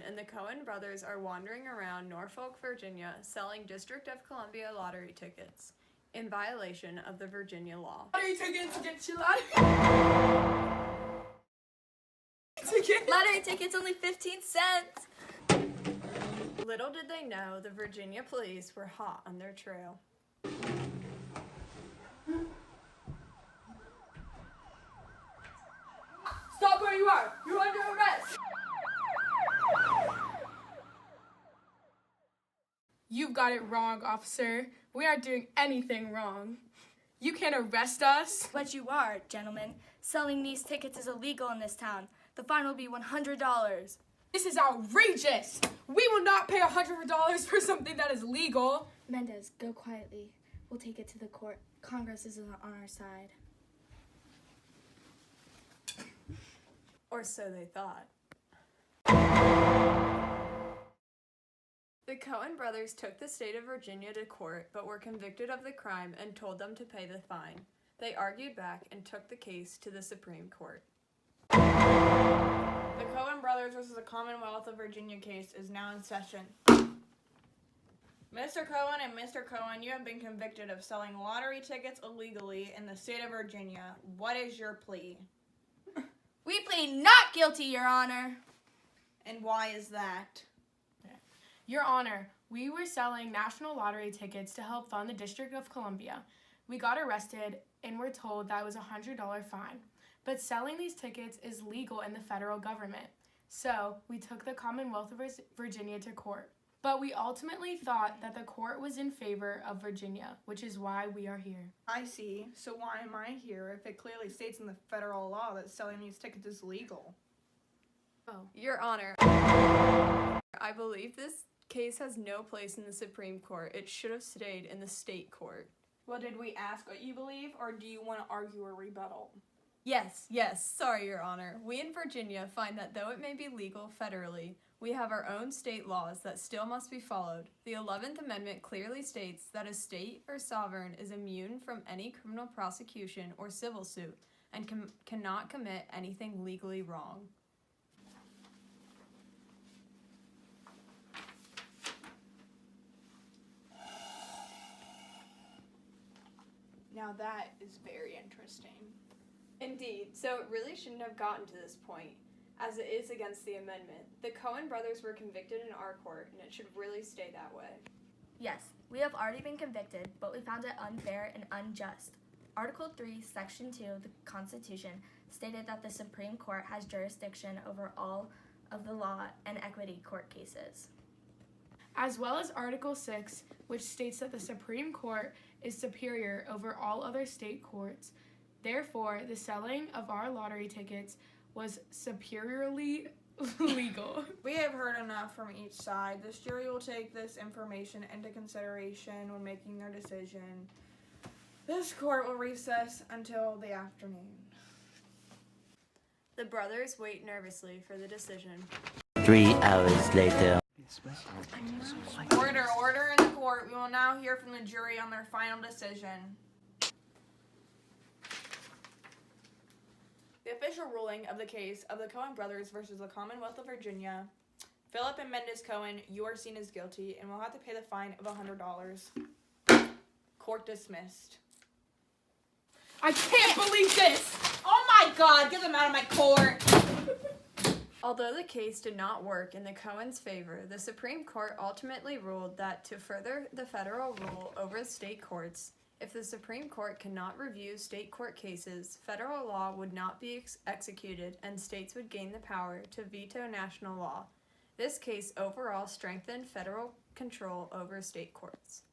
Cohen and the Cohen brothers are wandering around Norfolk, Virginia, selling District of Columbia lottery tickets in violation of the Virginia law. Lottery tickets, get your lottery tickets. Lottery tickets, only 15 cents. Little did they know the Virginia police were hot on their trail. Stop where you are. You're under arrest. You've got it wrong, officer. We aren't doing anything wrong. You can't arrest us. But you are, gentlemen. Selling these tickets is illegal in this town. The fine will be $100. This is outrageous. We will not pay $100 for something that is legal. Mendez, go quietly. We'll take it to the court. Congress is on our side. Or so they thought. The Cohen brothers took the state of Virginia to court, but were convicted of the crime and told them to pay the fine. They argued back and took the case to the Supreme Court. The Cohen brothers versus the Commonwealth of Virginia case is now in session. Mr. Cohen and Mr. Cohen, you have been convicted of selling lottery tickets illegally in the state of Virginia. What is your plea? We plead not guilty, Your Honor. And why is that? Your Honor, we were selling national lottery tickets to help fund the District of Columbia. We got arrested and were told that was a $100 fine. But selling these tickets is legal in the federal government. So we took the Commonwealth of Virginia to court. But we ultimately thought that the court was in favor of Virginia, which is why we are here. I see. So why am I here if it clearly states in the federal law that selling these tickets is legal? Oh, Your Honor, I believe this case has no place in the Supreme Court. It should have stayed in the state court. Well, did we ask what you believe, or do you want to argue a rebuttal? Yes, sorry, Your Honor. We in Virginia find that though it may be legal federally, we have our own state laws that still must be followed. The 11th Amendment clearly states that a state or sovereign is immune from any criminal prosecution or civil suit and cannot commit anything legally wrong. Now that is very interesting. Indeed, so it really shouldn't have gotten to this point, as it is against the amendment. The Cohen brothers were convicted in our court, and it should really stay that way. Yes, we have already been convicted, but we found it unfair and unjust. Article 3, Section 2 of the Constitution stated that the Supreme Court has jurisdiction over all of the law and equity court cases. As well as Article 6, which states that the Supreme Court is superior over all other state courts. Therefore, the selling of our lottery tickets was superiorly legal. We have heard enough from each side. This jury will take this information into consideration when making their decision. This court will recess until the afternoon. The brothers wait nervously for the decision. 3 hours later. Order in the court. We will now hear from the jury on their final decision. The official ruling of the case of the Cohen brothers versus the Commonwealth of Virginia. Philip and Mendez Cohen, you are seen as guilty and will have to pay the fine of $100. Court dismissed. I can't believe this! Oh my God, get them out of my court! Although the case did not work in the Cohens' favor, the Supreme Court ultimately ruled that to further the federal rule over state courts, if the Supreme Court cannot review state court cases, federal law would not be executed and states would gain the power to veto national law. This case overall strengthened federal control over state courts.